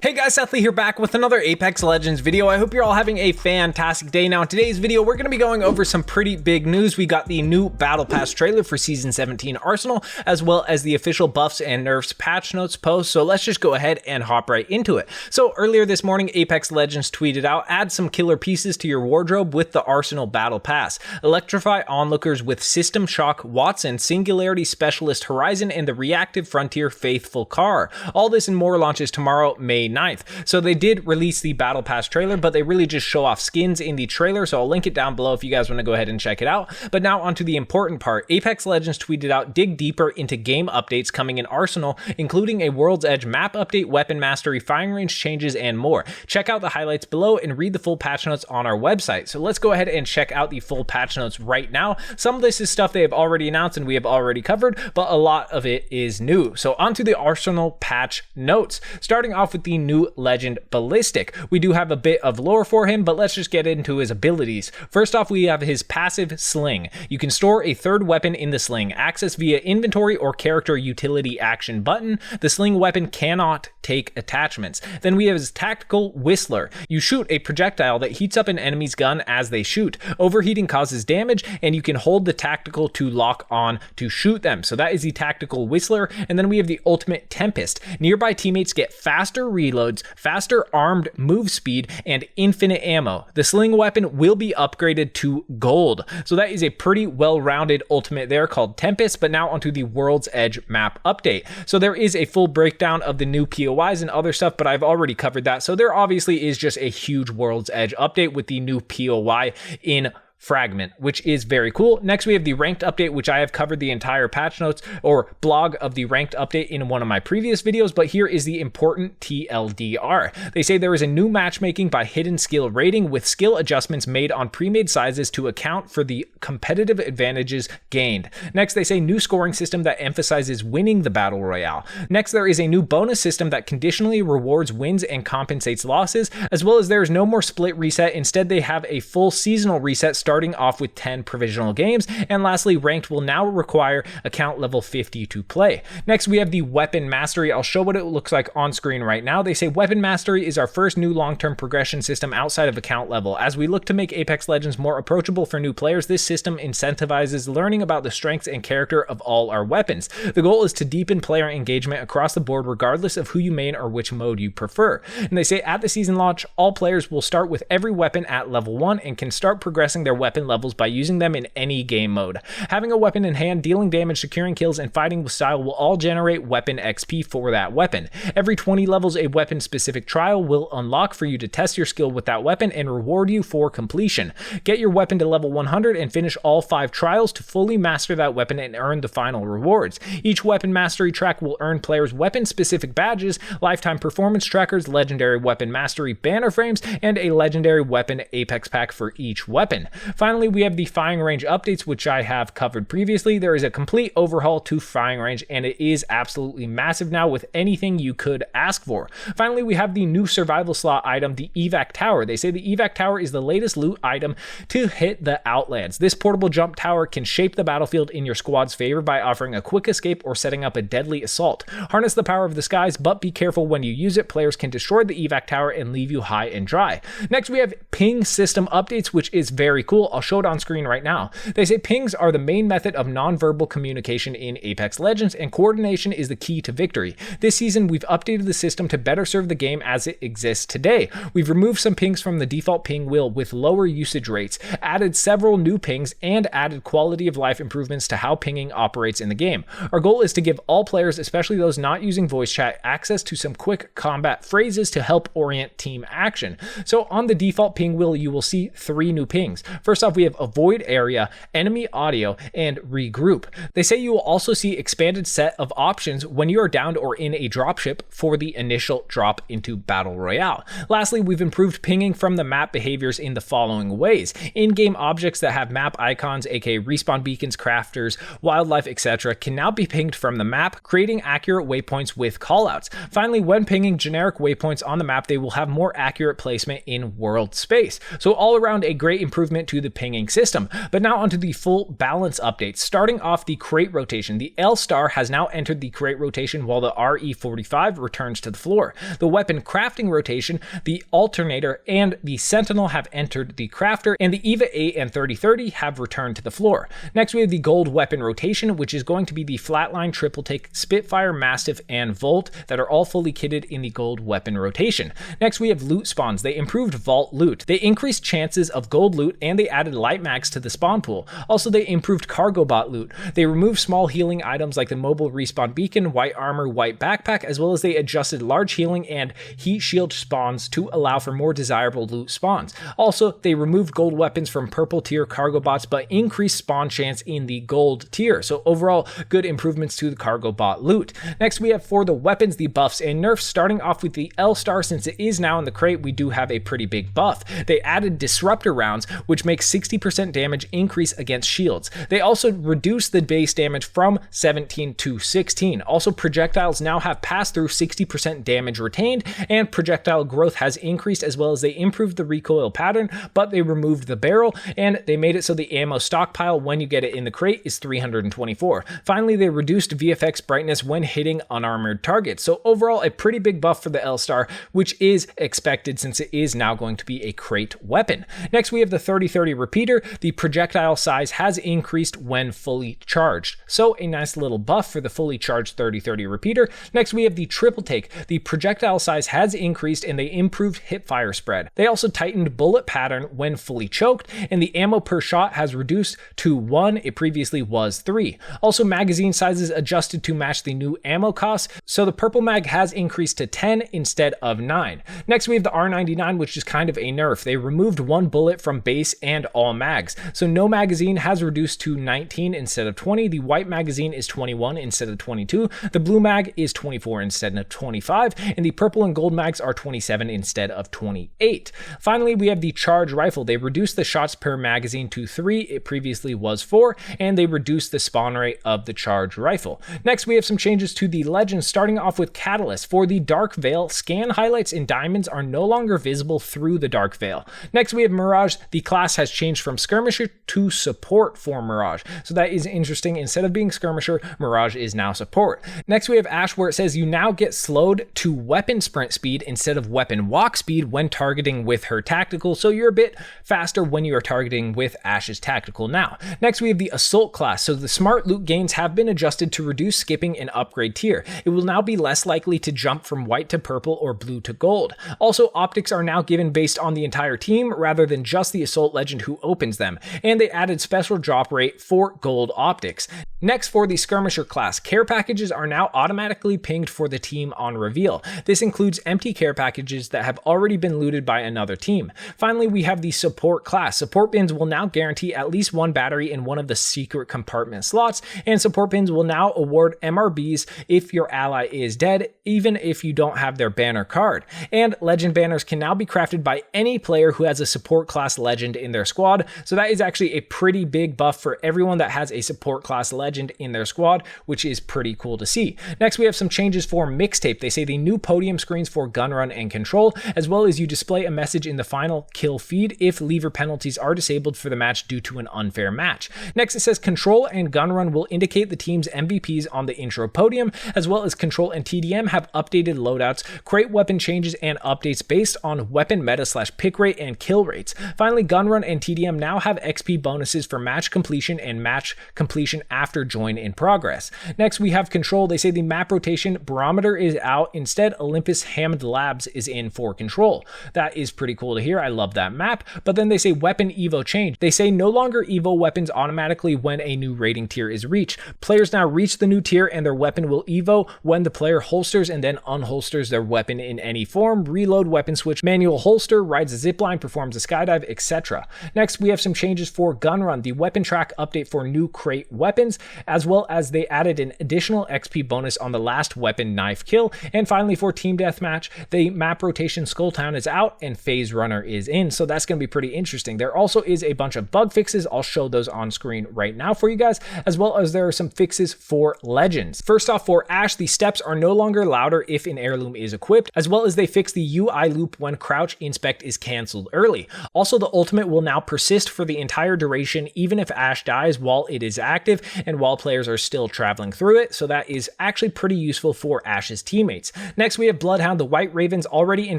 Hey guys, Seth Lee here back with another Apex Legends video. I hope you're all having a fantastic day. Now in today's video, we're going to be going over some pretty big news. We got the new Battle Pass trailer for Season 17 Arsenal, as well as the official buffs and nerfs patch notes post. So let's just go ahead and hop right into it. So earlier this morning, Apex Legends tweeted out, add some killer pieces to your wardrobe with the Arsenal Battle Pass. Electrify onlookers with System Shock Watson, Singularity Specialist Horizon, and the Reactive Frontier Faithful Car. All this and more launches tomorrow, May 9th. So they did release the Battle Pass trailer, but they really just show off skins in the trailer, so I'll link it down below if you guys want to go ahead and check it out. But now onto the important part. Apex Legends tweeted out, dig deeper into game updates coming in Arsenal, including a World's Edge map update, weapon mastery, firing range changes, and more. Check out the highlights below and read the full patch notes on our website. So let's go ahead and check out the full patch notes right now. Some of this is stuff they have already announced and we have already covered, but a lot of it is new. So onto the Arsenal patch notes. Starting off with the new legend Ballistic. We do have a bit of lore for him, but let's just get into his abilities. First off, we have his passive Sling. You can store a third weapon in the Sling, access via inventory or character utility action button. The Sling weapon cannot take attachments. Then we have his tactical Whistler. You shoot a projectile that heats up an enemy's gun as they shoot. Overheating causes damage, and you can hold the tactical to lock on to shoot them. So that is the tactical Whistler. And then we have the ultimate Tempest. Nearby teammates get faster reloads, faster armed move speed, and infinite ammo. The Sling weapon will be upgraded to gold. So that is a pretty well-rounded ultimate there called Tempest. But now onto the World's Edge map update. So there is a full breakdown of the new POIs and other stuff, but I've already covered that. So there obviously is just a huge World's Edge update with the new POI in Fragment, which is very cool. Next, we have the ranked update, which I have covered the entire patch notes or blog of the ranked update in one of my previous videos, but here is the important TLDR. They say there is a new matchmaking by hidden skill rating with skill adjustments made on pre-made sizes to account for the competitive advantages gained. Next, they say new scoring system that emphasizes winning the battle royale. Next, there is a new bonus system that conditionally rewards wins and compensates losses, as well as there is no more split reset. Instead, they have a full seasonal reset starting off with 10 provisional games. And lastly, ranked will now require account level 50 to play. Next, we have the weapon mastery. I'll show what it looks like on screen right now. They say weapon mastery is our first new long-term progression system outside of account level. As we look to make Apex Legends more approachable for new players, this system incentivizes learning about the strengths and character of all our weapons. The goal is to deepen player engagement across the board regardless of who you main or which mode you prefer. And they say at the season launch, all players will start with every weapon at level 1 and can start progressing their weapon levels by using them in any game mode. Having a weapon in hand, dealing damage, securing kills, and fighting with style will all generate weapon XP for that weapon. Every 20 levels, a weapon-specific trial will unlock for you to test your skill with that weapon and reward you for completion. Get your weapon to level 100 and finish all 5 trials to fully master that weapon and earn the final rewards. Each weapon mastery track will earn players weapon-specific badges, lifetime performance trackers, legendary weapon mastery banner frames, and a legendary weapon Apex pack for each weapon. Finally, we have the firing range updates, which I have covered previously. There is a complete overhaul to firing range, and it is absolutely massive now with anything you could ask for. Finally, we have the new survival slot item, the Evac Tower. They say the Evac Tower is the latest loot item to hit the Outlands. This portable jump tower can shape the battlefield in your squad's favor by offering a quick escape or setting up a deadly assault. Harness the power of the skies, but be careful when you use it. Players can destroy the Evac Tower and leave you high and dry. Next, we have ping system updates, which is very cool. I'll show it on screen right now. They say pings are the main method of non-verbal communication in Apex Legends, and coordination is the key to victory. This season, we've updated the system to better serve the game as it exists today. We've removed some pings from the default ping wheel with lower usage rates, added several new pings, and added quality of life improvements to how pinging operates in the game. Our goal is to give all players, especially those not using voice chat, access to some quick combat phrases to help orient team action. So on the default ping wheel, you will see 3 new pings. First off, we have avoid area, enemy audio, and regroup. They say you will also see expanded set of options when you are downed or in a dropship for the initial drop into Battle Royale. Lastly, we've improved pinging from the map behaviors in the following ways. In-game objects that have map icons, aka respawn beacons, crafters, wildlife, etc., can now be pinged from the map, creating accurate waypoints with callouts. Finally, when pinging generic waypoints on the map, they will have more accurate placement in world space. So all around a great improvement to to the pinging system. But now onto the full balance updates. Starting off the crate rotation, the L-Star has now entered the crate rotation while the RE45 returns to the floor. The weapon crafting rotation, the Alternator and the Sentinel have entered the crafter, and the EVA 8 and 3030 have returned to the floor. Next we have the gold weapon rotation, which is going to be the Flatline, Triple Take, Spitfire, Mastiff, and Volt that are all fully kitted in the gold weapon rotation. Next we have loot spawns. They improved vault loot. They increased chances of gold loot, and they added light mags to the spawn pool. Also, they improved cargo bot loot. They removed small healing items like the mobile respawn beacon, white armor, white backpack, as well as they adjusted large healing and heat shield spawns to allow for more desirable loot spawns. Also, they removed gold weapons from purple tier cargo bots, but increased spawn chance in the gold tier. So overall, good improvements to the cargo bot loot. Next, we have for the weapons, the buffs and nerfs. Starting off with the L-Star, since it is now in the crate, we do have a pretty big buff. They added disruptor rounds, which makes 60% damage increase against shields. They also reduced the base damage from 17 to 16. Also, projectiles now have passed through 60% damage retained, and projectile growth has increased, as well as they improved the recoil pattern, but they removed the barrel, and they made it so the ammo stockpile when you get it in the crate is 324. Finally, they reduced VFX brightness when hitting unarmored targets. So overall, a pretty big buff for the L-Star, which is expected since it is now going to be a crate weapon. Next, we have the 3030 repeater. The projectile size has increased when fully charged. So a nice little buff for the fully charged 3030 repeater. Next, we have the triple take. The projectile size has increased and they improved hipfire spread. They also tightened bullet pattern when fully choked, and the ammo per shot has reduced to 1. It previously was 3. Also, magazine sizes adjusted to match the new ammo costs, so the purple mag has increased to 10 instead of 9. Next, we have the R99, which is kind of a nerf. They removed 1 bullet from base and all mags. So no magazine has reduced to 19 instead of 20. The white magazine is 21 instead of 22. The blue mag is 24 instead of 25. And the purple and gold mags are 27 instead of 28. Finally, we have the charge rifle. They reduced the shots per magazine to 3. It previously was 4. And they reduced the spawn rate of the charge rifle. Next, we have some changes to the legends, starting off with Catalyst. For the Dark Veil, scan highlights and diamonds are no longer visible through the Dark Veil. Next, we have Mirage. The class has changed from Skirmisher to Support for Mirage. So that is interesting. Instead of being Skirmisher, Mirage is now Support. Next, we have Ash, where it says you now get slowed to weapon sprint speed instead of weapon walk speed when targeting with her tactical. So you're a bit faster when you are targeting with Ash's tactical now. Next, we have the Assault class. So the smart loot gains have been adjusted to reduce skipping and upgrade tier. It will now be less likely to jump from white to purple or blue to gold. Also, optics are now given based on the entire team rather than just the Assault legend who opens them, and they added special drop rate for gold optics. Next, for the Skirmisher class, care packages are now automatically pinged for the team on reveal. This includes empty care packages that have already been looted by another team. Finally, we have the Support class. Support bins will now guarantee at least 1 battery in one of the secret compartment slots, and support bins will now award MRBs if your ally is dead, even if you don't have their banner card. And legend banners can now be crafted by any player who has a support class legend in their squad. So that is actually a pretty big buff for everyone that has a support class legend in their squad, which is pretty cool to see. Next, we have some changes for mixtape. They say the new podium screens for gun run and control, as well as you display a message in the final kill feed if lever penalties are disabled for the match due to an unfair match. Next, it says control and gun run will indicate the team's MVPs on the intro podium, as well as control and TDM have updated loadouts, crate weapon changes and updates based on weapon meta / pick rate and kill rates. Finally, gun run and TDM now have XP bonuses for match completion and match completion after join in progress. Next, we have control. They say the map rotation barometer is out. Instead, Olympus Hammond Labs is in for control. That is pretty cool to hear. I love that map. But then they say weapon evo change. They say no longer evo weapons automatically when a new rating tier is reached. Players now reach the new tier and their weapon will evo when the player holsters and then unholsters their weapon in any form, reload weapon switch, manual holster, rides a zipline, performs a skydive, etc. Next, we have some changes for gun run, the weapon track update for new crate weapons, as well as they added an additional XP bonus on the last weapon knife kill. And finally, for team deathmatch, the map rotation Skulltown is out and Phase Runner is in. So that's going to be pretty interesting. There also is a bunch of bug fixes. I'll show those on screen right now for you guys, as well as there are some fixes for legends. First off, for Ash, the steps are no longer louder if an heirloom is equipped, as well as they fix the UI loop when crouch inspect is canceled early. Also, the ultimate will will now persist for the entire duration, even if Ashe dies while it is active and while players are still traveling through it, so that is actually pretty useful for Ashe's teammates. Next, we have Bloodhound. The White Ravens already in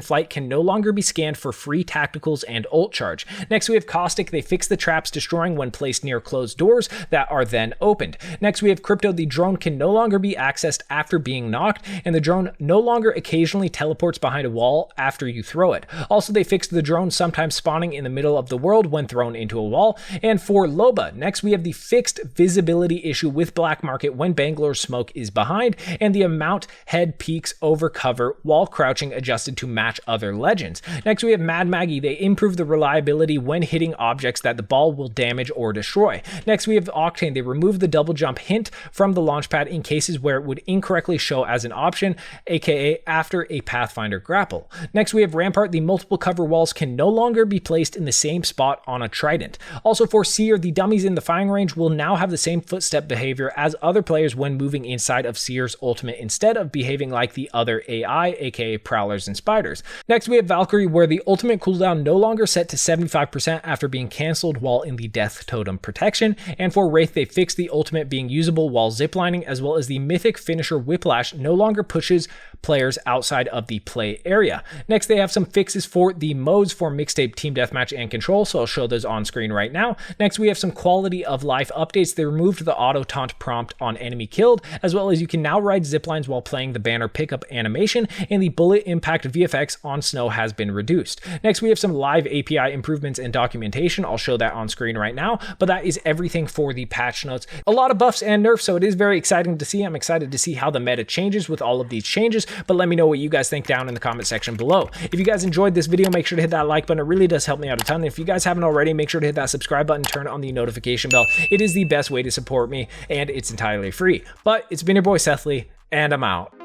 flight can no longer be scanned for free tacticals and ult charge. Next, we have Caustic. They fix the traps, destroying when placed near closed doors that are then opened. Next, we have Crypto. The drone can no longer be accessed after being knocked, and the drone no longer occasionally teleports behind a wall after you throw it. Also, they fixed the drone sometimes spawning in the middle of the world when thrown into a wall. And for Loba, next we have the fixed visibility issue with Black Market when Bangalore's smoke is behind, and the amount head peaks over cover while crouching adjusted to match other legends. Next, we have Mad Maggie. They improve the reliability when hitting objects that the ball will damage or destroy. Next, we have Octane. They remove the double jump hint from the launchpad in cases where it would incorrectly show as an option, aka after a Pathfinder grapple. Next, we have Rampart. The multiple cover walls can no longer be placed in the same spot on a trident. Also for Seer, the dummies in the firing range will now have the same footstep behavior as other players when moving inside of Seer's ultimate instead of behaving like the other AI, aka Prowlers and Spiders. Next, we have Valkyrie, where the ultimate cooldown no longer set to 75% after being cancelled while in the Death Totem protection. And for Wraith, they fixed the ultimate being usable while ziplining, as well as the mythic finisher Whiplash no longer pushes players outside of the play area. Next, they have some fixes for the modes for Mixtape, Team Deathmatch, and Control, so I'll show those on screen right now. Next, we have some quality of life updates. They removed the auto taunt prompt on enemy killed, as well as you can now ride ziplines while playing the banner pickup animation, and the bullet impact VFX on snow has been reduced. Next, we have some live API improvements and documentation. I'll show that on screen right now, but that is everything for the patch notes. A lot of buffs and nerfs, so it is very exciting to see. I'm excited to see how the meta changes with all of these changes, but let me know what you guys think down in the comment section below. If you guys enjoyed this video, make sure to hit that like button. It really does help me out a ton. And if you guys haven't already, make sure to hit that subscribe button, turn on the notification bell. It is the best way to support me, and it's entirely free. But it's been your boy Sethley, and I'm out.